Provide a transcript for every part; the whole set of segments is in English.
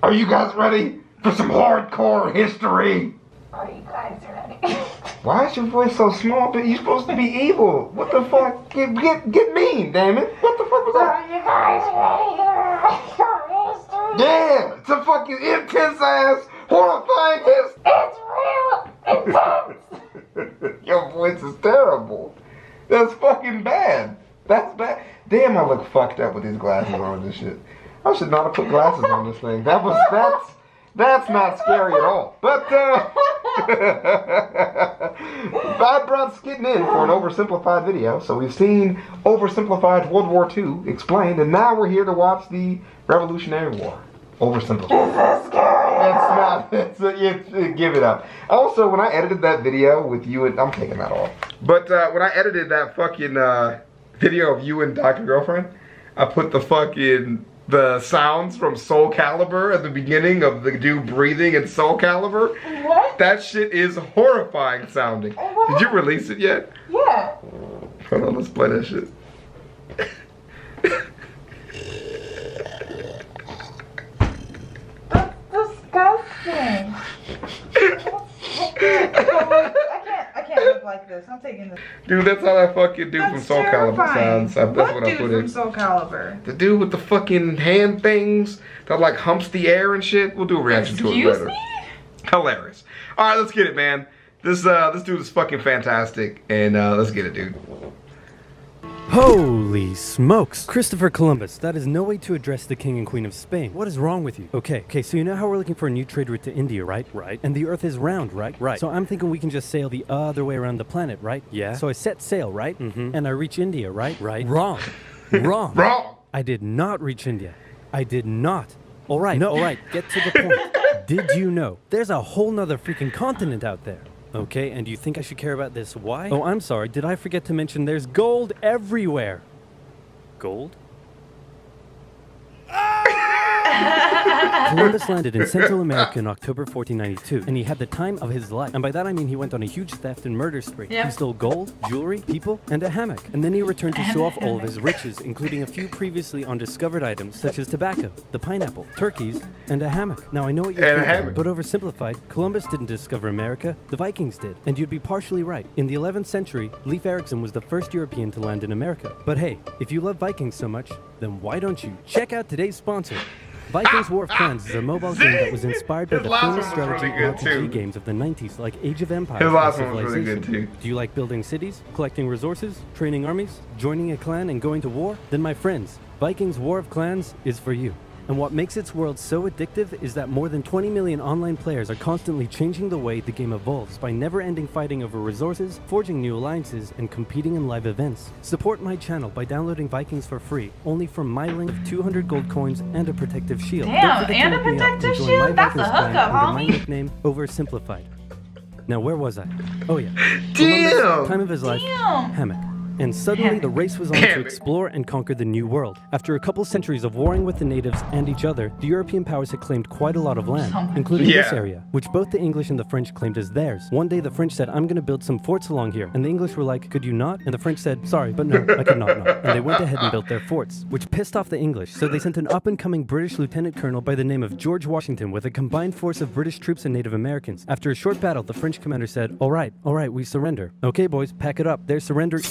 Are you guys ready for some hardcore history? Are you guys ready? Why is your voice so small? But you're supposed to be evil. What the fuck? Get mean, damn it. What the fuck was that? Are you guys ready for history? Yeah, it's a fucking intense ass, horrifying history. It's real intense. Your voice is terrible. That's fucking bad. That's bad. Damn, I look fucked up with these glasses on this shit. I should not have put glasses on this thing. That's not scary at all. But I brought Skittin' in for an oversimplified video. So we've seen oversimplified World War II explained, and now we're here to watch the Revolutionary War. Oversimplified. Is this scary? It's not. Give it up. Also, when I edited that video with you and I'm taking that off. But when I edited that fucking video of you and Dr. Girlfriend, I put the sounds from Soul Calibur at the beginning of the dude breathing in Soul Calibur. What? That shit is horrifying sounding. Did you release it yet? Yeah. Hold on, let's play that shit. Disgusting. I can't live like this. I'm taking this. Dude, that's how that fucking dude from Soul Calibur sounds. That's what I put in. From Soul Calibur? The dude with the fucking hand things that like humps the air and shit. We'll do a reaction to it later. Excuse me? Hilarious. All right, let's get it, man. This dude is fucking fantastic, and let's get it, dude. Holy smokes! Christopher Columbus, that is no way to address the King and Queen of Spain. What is wrong with you? Okay, so you know how we're looking for a new trade route to India, right? Right. And the Earth is round, right? Right. So I'm thinking we can just sail the other way around the planet, right? Yeah. So I set sail, right? Mm-hmm. And I reach India, right? Right. Wrong. Wrong. Wrong. I did not reach India. I did not. All right, no. All right, get to the point. Did you know there's a whole nother freaking continent out there? Okay, and do you think I should care about this? Why? Oh, I'm sorry. Did I forget to mention there's gold everywhere? Gold? Columbus landed in Central America in October 1492, and he had the time of his life. And by that I mean he went on a huge theft and murder spree. Yep. He stole gold, jewelry, people, and a hammock. And then he returned to show off all of his riches, including a few previously undiscovered items, such as tobacco, the pineapple, turkeys, and a hammock. Now I know what you're thinking, but oversimplified, Columbus didn't discover America, the Vikings did. And you'd be partially right. In the 11th century, Leif Erikson was the first European to land in America. But hey, if you love Vikings so much, then why don't you check out today's sponsor? Vikings War of Clans is a mobile game that was inspired by the famous strategy RPG games of the 90s like Age of Empires and Civilization. Do you like building cities, collecting resources, training armies, joining a clan, and going to war? Then my friends, Vikings War of Clans is for you. And what makes its world so addictive is that more than 20 million online players are constantly changing the way the game evolves by never-ending fighting over resources, forging new alliances, and competing in live events. Support my channel by downloading Vikings for free, only from my link of 200 gold coins and a protective shield. Damn, and a protective shield? That's a hookup, homie. My nickname, Oversimplified. Now, where was I? Oh yeah. Damn! Columbus, time of his life, hammock. And suddenly the race was on to explore and conquer the New World. After a couple centuries of warring with the natives and each other, the European powers had claimed quite a lot of land, including this area, which both the English and the French claimed as theirs. One day the French said, I'm gonna build some forts along here. And the English were like, could you not? And the French said, sorry, but no, I cannot not. And they went ahead and built their forts, which pissed off the English. So they sent an up-and-coming British lieutenant colonel by the name of George Washington with a combined force of British troops and Native Americans. After a short battle, the French commander said, all right, we surrender. Okay, boys, pack it up. They're surrendering.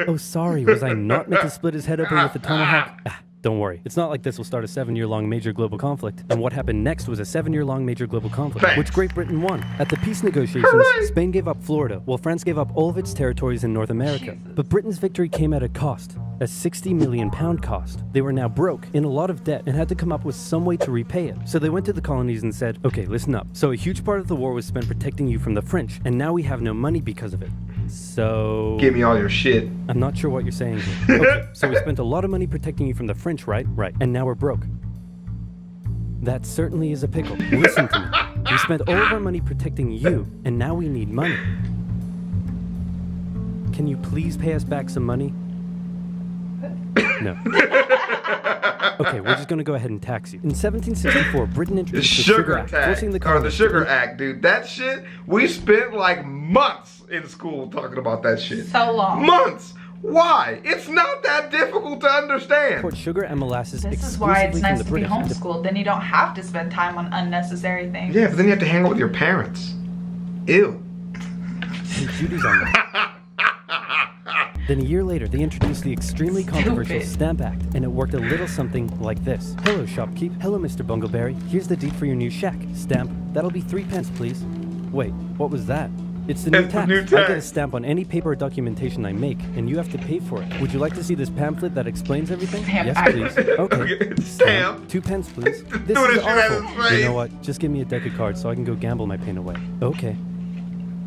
Oh, sorry, was I not meant to split his head open with a tomahawk? Don't worry, it's not like this will start a 7-year-long major global conflict. And what happened next was a 7-year-long major global conflict, which Great Britain won. At the peace negotiations, Spain gave up Florida, while France gave up all of its territories in North America. But Britain's victory came at a cost, a £60 million cost. They were now broke, in a lot of debt, and had to come up with some way to repay it. So they went to the colonies and said, okay, listen up. So a huge part of the war was spent protecting you from the French, and now we have no money because of it. So... give me all your shit. I'm not sure what you're saying here. Okay, so we spent a lot of money protecting you from the French, right? Right. And now we're broke. That certainly is a pickle. Listen to me. We spent all of our money protecting you, and now we need money. Can you please pay us back some money? No. Okay, we're just gonna go ahead and tax you. In 1764, Britain introduced the Sugar Act, forcing the colonies. The Sugar Act, dude. That shit, we spent like months in school talking about that shit. So long. Months! Why? It's not that difficult to understand. Import sugar and molasses This is exclusively why it's from nice the to be British. homeschooled. Then you don't have to spend time on unnecessary things. Yeah, but then you have to hang out with your parents. Ew. And duties on them. Then a year later, they introduced the extremely controversial Stamp Act, and it worked a little something like this. Hello, shopkeep. Hello, Mr. Bungleberry. Here's the deed for your new shack. Stamp. That'll be 3 pence, please. Wait, what was that? It's the new tax. I get a stamp on any paper or documentation I make, and you have to pay for it. Would you like to see this pamphlet that explains everything? Stamp. Yes, please. Okay. Stamp. 2 pence, please. This Dude, is this shit has awful. his face. You know what? Just give me a deck of cards so I can go gamble my pain away. Okay.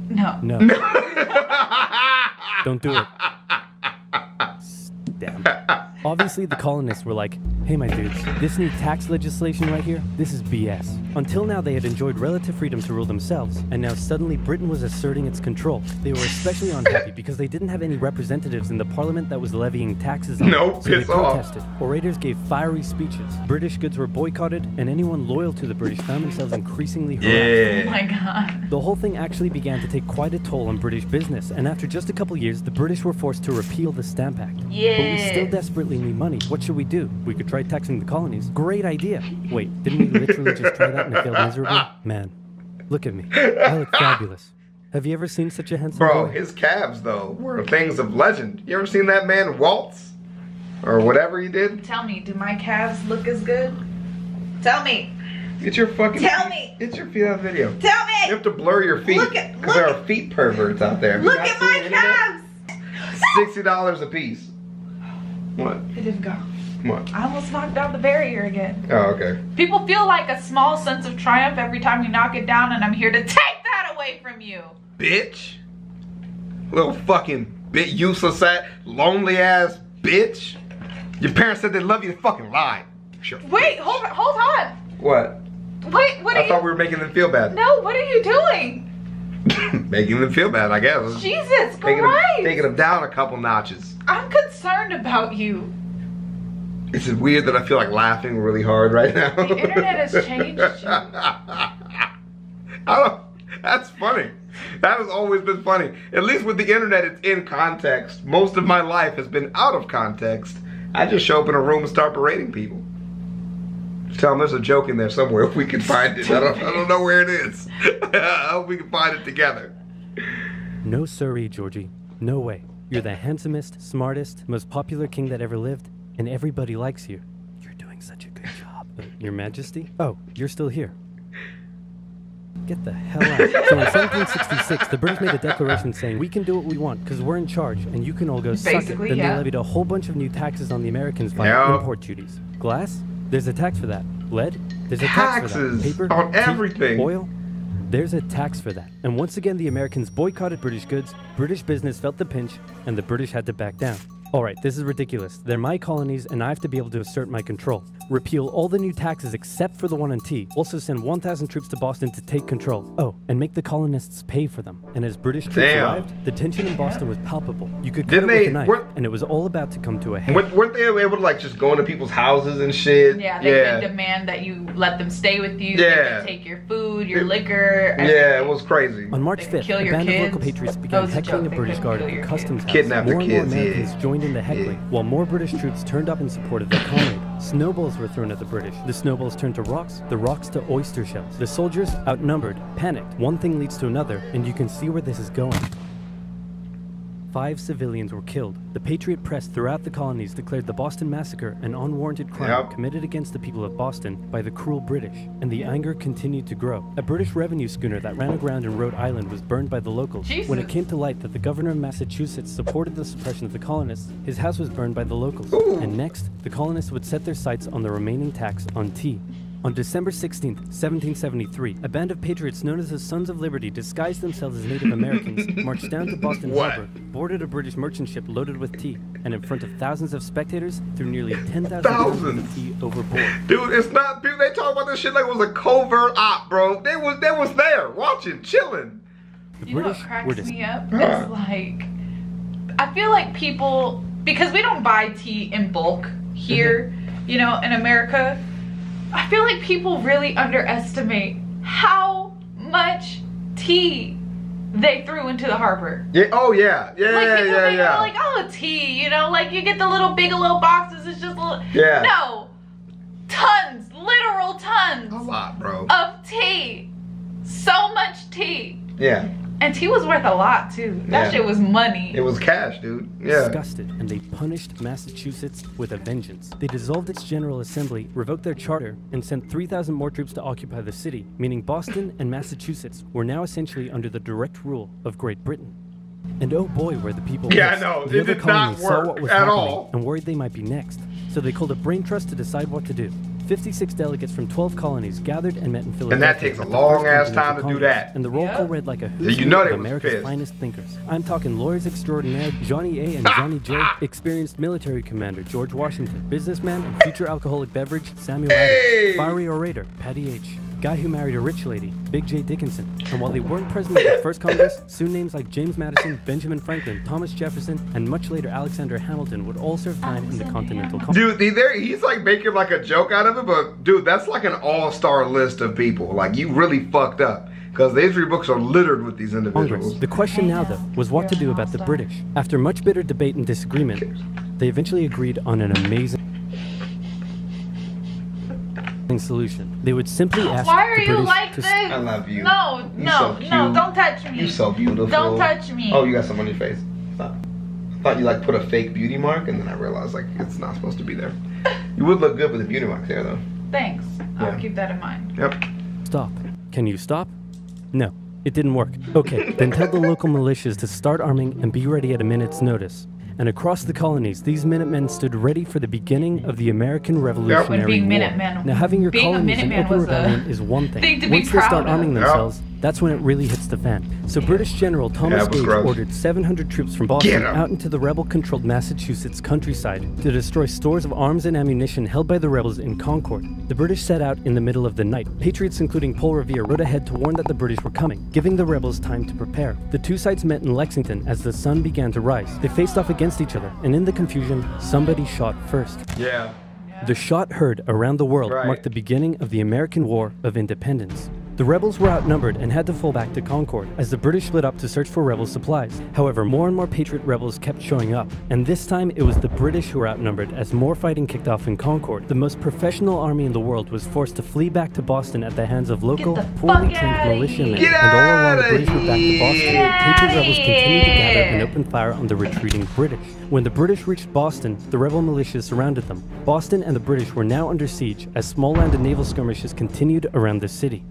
No. No. Don't do it. Damn. Obviously, the colonists were like, hey, my dudes, this new tax legislation right here, this is BS. Until now, they had enjoyed relative freedom to rule themselves, and now suddenly Britain was asserting its control. They were especially unhappy because they didn't have any representatives in the parliament that was levying taxes on them. So they protested. Orators gave fiery speeches. British goods were boycotted, and anyone loyal to the British found themselves increasingly harassed. Oh my god. The whole thing actually began to take quite a toll on British business, and after just a couple years, the British were forced to repeal the Stamp Act. Yeah. But we still desperately need money. What should we do? We could try taxing the colonies. Great idea. Wait, didn't we literally just try that and it failed miserably? Man, look at me. I look fabulous. Have you ever seen such a handsome Bro, boy? his calves, though, were things of legend. You ever seen that man waltz? Or whatever he did? Tell me, do my calves look as good? Tell me. Get your fucking Tell me. Get your feet out of the video. Tell me. You have to blur your feet. Because there are feet perverts out there. Have you Look not at seen my the internet? calves. $60 a piece. What? It didn't go. What? I almost knocked out the barrier again. Oh, okay. People feel like a small sense of triumph every time you knock it down, and I'm here to take that away from you. Bitch. Little fucking bit useless ass, lonely ass bitch. Your parents said they love you, they fucking lied. Sure. Wait, hold on. What? Wait, what are I you? thought we were making them feel bad. No, what are you doing? Making them feel bad, I guess. Jesus Taking Christ. them down a couple notches. I'm concerned about you. It's weird that I feel like laughing really hard right now. The internet has changed you. That's funny. That has always been funny. At least with the internet, it's in context. Most of my life has been out of context. I just show up in a room and start berating people. Just tell them there's a joke in there somewhere if we can find it. I don't know where it is. I hope we can find it together. No siree, Georgie. No way. You're the handsomest, smartest, most popular king that ever lived, and everybody likes you. You're doing such a good job. Your Majesty? Oh, you're still here. Get the hell out. So in 1766, the British made a declaration saying, we can do what we want because we're in charge and you can all go suck it. Basically, Then yeah. they levied a whole bunch of new taxes on the Americans via import duties. Glass? There's a tax for that. Lead? There's a tax for that. Paper? on tea, everything. Oil? There's a tax for that. And once again, the Americans boycotted British goods, British business felt the pinch, and the British had to back down. Alright, this is ridiculous. They're my colonies, and I have to be able to assert my control. Repeal all the new taxes except for the one on tea. Also send 1,000 troops to Boston to take control. Oh, and make the colonists pay for them. And as British troops arrived, the tension in Boston was palpable. You could cut it with a knife, and it was all about to come to a head. Weren't they able to like just go into people's houses and shit? Yeah, they would demand that you let them stay with you. They would take your food, your liquor. Yeah, it was crazy. On March 5th, a band of local patriots began heckling a British guard at the customs house. Kidnap More the and more kids, Americans joined in the heckling, while more British troops turned up in support of their comrade. Snowballs were thrown at the British. The snowballs turned to rocks, the rocks to oyster shells. The soldiers, outnumbered, panicked. One thing leads to another, and you can see where this is going. 5 civilians were killed. The Patriot press throughout the colonies declared the Boston Massacre an unwarranted crime committed against the people of Boston by the cruel British, and the anger continued to grow. A British revenue schooner that ran aground in Rhode Island was burned by the locals. When it came to light that the governor of Massachusetts supported the suppression of the colonists, his house was burned by the locals. And next, the colonists would set their sights on the remaining tax on tea. On December 16th, 1773, a band of patriots known as the Sons of Liberty disguised themselves as Native Americans, marched down to Boston Harbor, boarded a British merchant ship loaded with tea, and in front of thousands of spectators, threw nearly 10,000 gallons of tea overboard. Dude, it's not, people, they talk about this shit like it was a covert op, bro. They was there, watching, chilling. You know what cracks me up? It's like, I feel like people, because we don't buy tea in bulk here, you know, in America, I feel like people really underestimate how much tea they threw into the harbor. Yeah. Oh yeah. Yeah. Like people Yeah. think, Yeah. like, oh, tea, you know, like you get the little Bigelow boxes. It's just little. Yeah. No, tons, literal tons. A lot, bro. Of tea. So much tea. Yeah. And tea was worth a lot too. That shit was money. It was cash, dude. Yeah. Disgusted, and they punished Massachusetts with a vengeance. They dissolved its General Assembly, revoked their charter, and sent 3,000 more troops to occupy the city, meaning Boston and Massachusetts were now essentially under the direct rule of Great Britain. And oh boy, were the people Yeah, pissed. no, The it other did not colonies saw work what was at happening all. and worried they might be next. So they called a brain trust to decide what to do. 56 delegates from 12 colonies gathered and met in Philadelphia. And that takes a at the long First ass Continental time to do Congress. that. And the roll call read like a who's You know who they of was America's pissed. finest thinkers. I'm talking lawyers extraordinaire Johnny A. and Johnny J, experienced military commander George Washington, businessman and future alcoholic beverage Samuel Hey! Adams, fiery orator Patty H., guy who married a rich lady, Big J. Dickinson. And while they weren't present at the first Congress, soon names like James Madison, Benjamin Franklin, Thomas Jefferson, and much later Alexander Hamilton would all serve time in the Continental Congress. Dude, he's like making like a joke out of it, but dude, that's like an all-star list of people. Like, you really fucked up. Because the history books are littered with these individuals. The question now, though, was what to do about the British. After much bitter debate and disagreement, they eventually agreed on an amazing solution. They would simply ask Why are the you British like to this? I love you. No, You no, so no, cute. don't touch me. You're so beautiful. Don't touch me. Oh, you got some on your face. I thought you like put a fake beauty mark, and then I realized like it's not supposed to be there. You would look good with a beauty mark there, though. Thanks. I'll Yeah. keep that in mind. Yep. stop. Can you stop? No, it didn't work. Okay, then tell the local militias to start arming and be ready at a minute's notice. And across the colonies, these Minutemen stood ready for the beginning of the American Revolutionary When being War. Minutemen- Now, having your being a colonies in Minuteman open was a rebellion is one thing. thing to be Once they start proud of. arming Yeah. themselves, that's when it really hits the fan. So British General Thomas it was Gage gross. ordered 700 troops from Get Boston 'em. out into the rebel-controlled Massachusetts countryside to destroy stores of arms and ammunition held by the rebels in Concord. The British set out in the middle of the night. Patriots including Paul Revere rode ahead to warn that the British were coming, giving the rebels time to prepare. The two sides met in Lexington as the sun began to rise. They faced off against each other, and in the confusion, somebody shot first. Yeah. The shot heard around the world Right. marked the beginning of the American War of Independence. The rebels were outnumbered and had to fall back to Concord as the British split up to search for rebel supplies. However, more and more Patriot rebels kept showing up, and this time it was the British who were outnumbered as more fighting kicked off in Concord. The most professional army in the world was forced to flee back to Boston at the hands of local, Get the poorly fuck trained outta militiamen. here. And all along the Get British were back to Boston, Get Patriot rebels outta continued to gather and here. open fire on the retreating British. When the British reached Boston, the rebel militias surrounded them. Boston and the British were now under siege as small land and naval skirmishes continued around the city.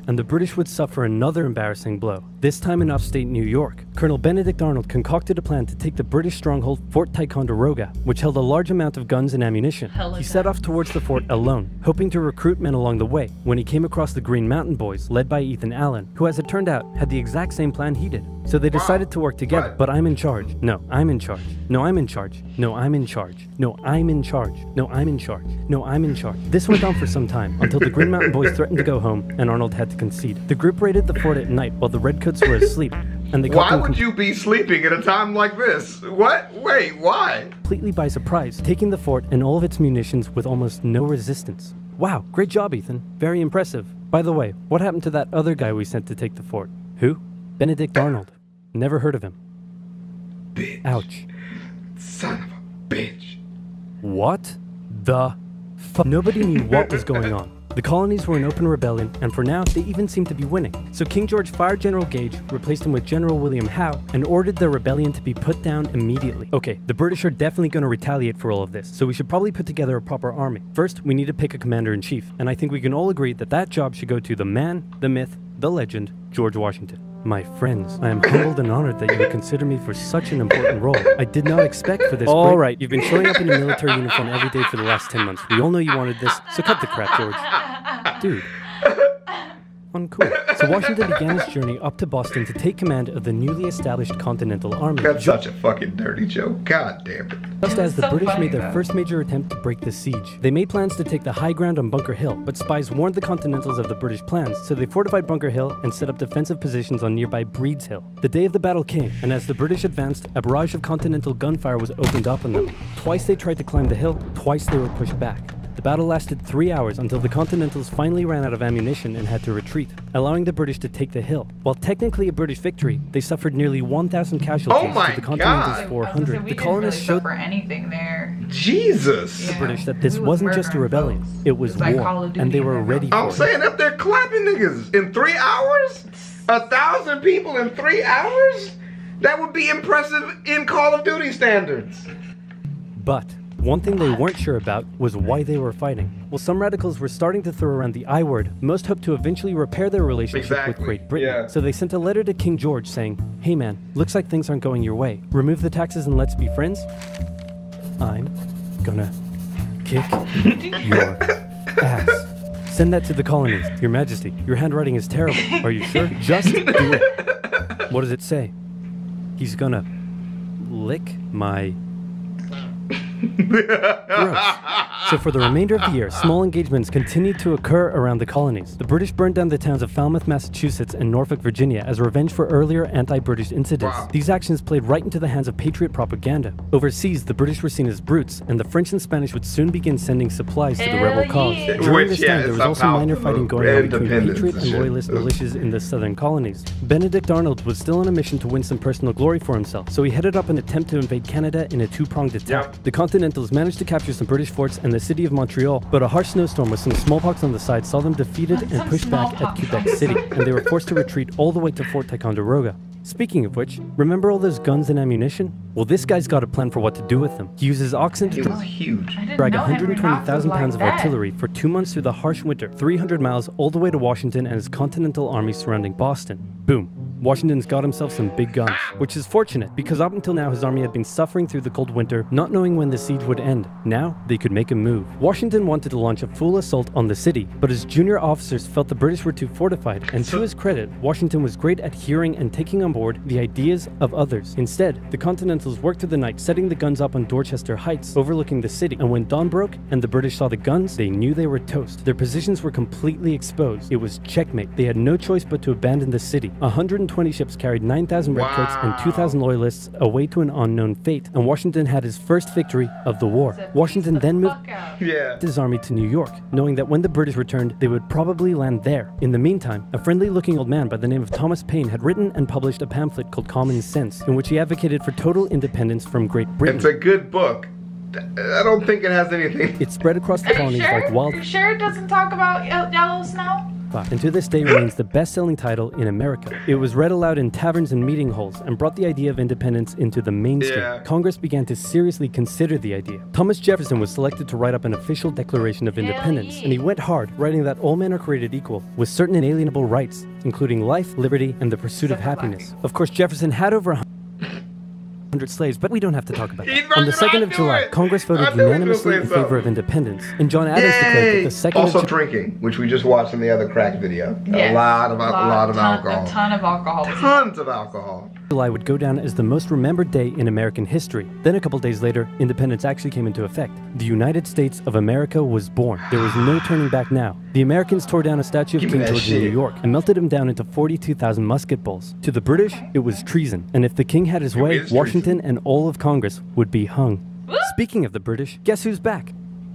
And the British would suffer another embarrassing blow, this time in upstate New York. Colonel Benedict Arnold concocted a plan to take the British stronghold Fort Ticonderoga, which held a large amount of guns and ammunition. Hella He set guns. off towards the fort alone, hoping to recruit men along the way, when he came across the Green Mountain Boys, led by Ethan Allen, who, as it turned out, had the exact same plan he did. So they decided to work together. Right. But I'm in charge. No, I'm in charge. No, I'm in charge. No, I'm in charge. No, I'm in charge. No, I'm in charge. No, I'm in charge. This went on for some time, until the Green Mountain Boys threatened to go home, and Arnold had to concede. The group raided the fort at night while the Redcoats were asleep, and they caught Why them would you be sleeping at a time like this? What? Wait, why? completely by surprise, taking the fort and all of its munitions with almost no resistance. Wow, great job, Ethan. Very impressive. By the way, what happened to that other guy we sent to take the fort? Who? Benedict Arnold. Never heard of him. Bitch. Ouch. Son of a bitch. What the fuck? Nobody knew what was going on. The colonies were in open rebellion, and for now, they even seemed to be winning. So King George fired General Gage, replaced him with General William Howe, and ordered the rebellion to be put down immediately. Okay, the British are definitely going to retaliate for all of this, so we should probably put together a proper army. First, we need to pick a commander-in-chief, and I think we can all agree that that job should go to the man, the myth, the legend, George Washington. My friends, I am humbled and honored that you would consider me for such an important role. I did not expect for this. All right, you've been showing up in a military uniform every day for the last 10 months. We all know you wanted this, so cut the crap, George. Dude. Uncool. So Washington began his journey up to Boston to take command of the newly established Continental Army. That's such a fucking dirty joke. God damn it. Just as the So British funny, made their though. first major attempt to break the siege. They made plans to take the high ground on Bunker Hill, but spies warned the Continentals of the British plans, so they fortified Bunker Hill and set up defensive positions on nearby Breed's Hill. The day of the battle came, and as the British advanced, a barrage of Continental gunfire was opened up on them. Twice they tried to climb the hill, twice they were pushed back. The battle lasted 3 hours until the Continentals finally ran out of ammunition and had to retreat, allowing the British to take the hill. While technically a British victory, they suffered nearly 1,000 casualties to the Continentals' 400. The colonists showed for anything there. Jesus. The British that this wasn't just a rebellion, it was war, and they were ready for it. I'm saying if they're clapping niggas in 3 hours, 1,000 people in 3 hours, that would be impressive in Call of Duty standards. But one thing they weren't sure about was why they were fighting. While some radicals were starting to throw around the I word, most hoped to eventually repair their relationship with Great Britain. Yeah. So they sent a letter to King George saying, "Hey man, looks like things aren't going your way. Remove the taxes and let's be friends. I'm gonna kick your ass." Send that to the colonies. Your Majesty, your handwriting is terrible. Are you sure? Just do it. What does it say? He's gonna lick my... Gross. So for the remainder of the year, small engagements continued to occur around the colonies. The British burned down the towns of Falmouth, Massachusetts and Norfolk, Virginia as revenge for earlier anti-British incidents. Wow. These actions played right into the hands of patriot propaganda. Overseas, the British were seen as brutes, and the French and Spanish would soon begin sending supplies to the rebel cause. During this time, there was also minor fighting going on between patriot and loyalist militias in the southern colonies. Benedict Arnold was still on a mission to win some personal glory for himself, so he headed up an attempt to invade Canada in a two-pronged attack. The Continentals managed to capture some British forts and the city of Montreal, but a harsh snowstorm with some smallpox on the side saw them defeated and pushed back at Quebec City, and they were forced to retreat all the way to Fort Ticonderoga. Speaking of which, remember all those guns and ammunition? Well, this guy's got a plan for what to do with them. He uses oxen to drag 120,000 pounds of artillery for 2 months through the harsh winter, 300 miles all the way to Washington and his Continental Army surrounding Boston. Boom. Washington's got himself some big guns, which is fortunate because up until now his army had been suffering through the cold winter, not knowing when the siege would end. Now, they could make a move. Washington wanted to launch a full assault on the city, but his junior officers felt the British were too fortified, and to his credit, Washington was great at hearing and taking on board the ideas of others. Instead, the Continentals worked through the night setting the guns up on Dorchester Heights, overlooking the city, and when dawn broke and the British saw the guns, they knew they were toast. Their positions were completely exposed. It was checkmate. They had no choice but to abandon the city. 120 ships carried 9,000 redcoats and 2,000 loyalists away to an unknown fate, and Washington had his first victory of the war. Washington then moved his army to New York, knowing that when the British returned, they would probably land there. In the meantime, a friendly-looking old man by the name of Thomas Paine had written and published a pamphlet called Common Sense, in which he advocated for total independence from Great Britain. It's a good book. I don't think it has anything. It spread across the colonies like wild. Are you sure it doesn't talk about yellow snow? And to this day remains the best-selling title in America. It was read aloud in taverns and meeting halls and brought the idea of independence into the mainstream. Congress began to seriously consider the idea. Thomas Jefferson was selected to write up an official Declaration of Independence, and he went hard, writing that all men are created equal, with certain inalienable rights, including life, liberty, and the pursuit of happiness. Of course, Jefferson had over 100 slaves, but we don't have to talk about that. On the 2nd of July, Congress voted unanimously in favor of independence, and John Adams declared that the 2nd also drinking, which we just watched in the other crack video. Yes. A lot of alcohol. A ton of alcohol. Tons of alcohol. July would go down as the most remembered day in American history. Then a couple days later, independence actually came into effect. The United States of America was born. There was no turning back now. The Americans tore down a statue of King George in New York and melted him down into 42,000 musket balls. To the British, it was treason. And if the king had his way, Washington and all of Congress would be hung. Speaking of the British, guess who's back?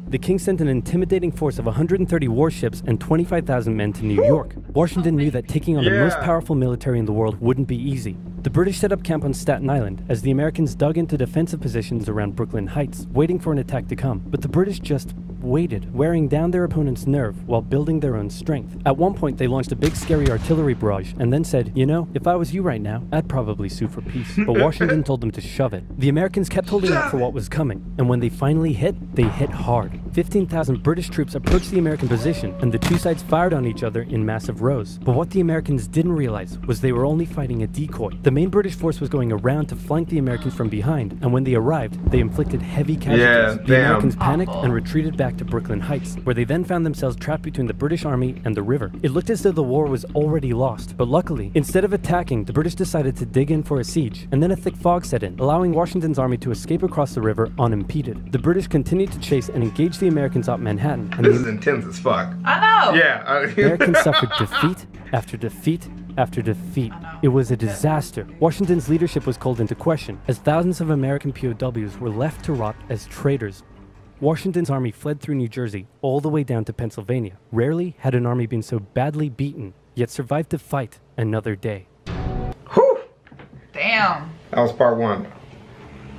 The king sent an intimidating force of 130 warships and 25,000 men to New York. Washington knew that taking on the most powerful military in the world wouldn't be easy. The British set up camp on Staten Island as the Americans dug into defensive positions around Brooklyn Heights, waiting for an attack to come. But the British just waited, wearing down their opponent's nerve while building their own strength. At one point, they launched a big scary artillery barrage and then said, you know, if I was you right now, I'd probably sue for peace. But Washington told them to shove it. The Americans kept holding out for what was coming, and when they finally hit, they hit hard. 15,000 British troops approached the American position, and the two sides fired on each other in massive rows. But what the Americans didn't realize was they were only fighting a decoy. The main British force was going around to flank the Americans from behind, and when they arrived, they inflicted heavy casualties. The Americans panicked and retreated back to Brooklyn Heights, where they then found themselves trapped between the British army and the river. It looked as though the war was already lost, but luckily, instead of attacking, the British decided to dig in for a siege, and then a thick fog set in, allowing Washington's army to escape across the river unimpeded. The British continued to chase and engage the Americans up Manhattan. And this is intense as fuck. I know. Yeah. Americans suffered defeat after defeat after defeat. It was a disaster. Washington's leadership was called into question, as thousands of American POWs were left to rot as traitors. Washington's army fled through New Jersey all the way down to Pennsylvania. Rarely had an army been so badly beaten, yet survived to fight another day. Whew! Damn. That was part 1.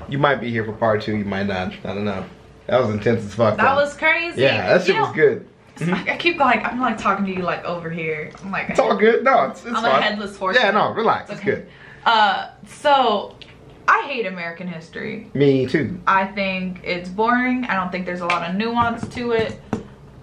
You might be here for part 2, you might not. I don't know. That was intense as fuck. That was crazy. Yeah, that shit was good. I keep going. I'm like talking to you like over here. I'm like. It's all good. No, it's I'm fine. a headless horse. Yeah, no, relax. It's good. So I hate American history. Me too. I think it's boring. I don't think there's a lot of nuance to it.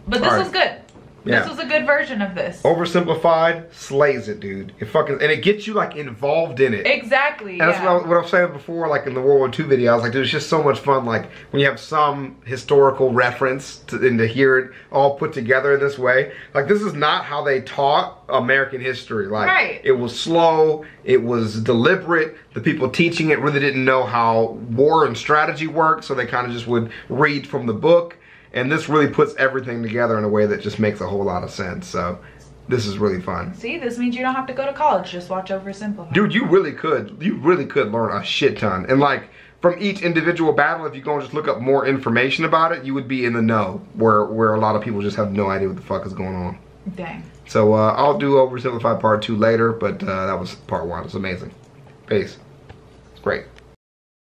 But this was good. Yeah. This was a good version of this. Oversimplified slays it, dude. It fucking, and it gets you like involved in it. Exactly. And that's what I was saying before, like in the World War II video. I was like, dude, it's just so much fun. Like when you have some historical reference and to hear it all put together in this way. Like this is not how they taught American history. Like it was slow. It was deliberate. The people teaching it really didn't know how war and strategy worked, so they kind of just would read from the book. And this really puts everything together in a way that just makes a whole lot of sense. So this is really fun. See, this means you don't have to go to college. Just watch OverSimplified. Dude, you really could. You really could learn a shit ton. And like from each individual battle, if you go and just look up more information about it, you would be in the know. Where a lot of people just have no idea what the fuck is going on. Dang. So I'll do OverSimplified part 2 later, but that was part 1. It's amazing. Peace. It's great.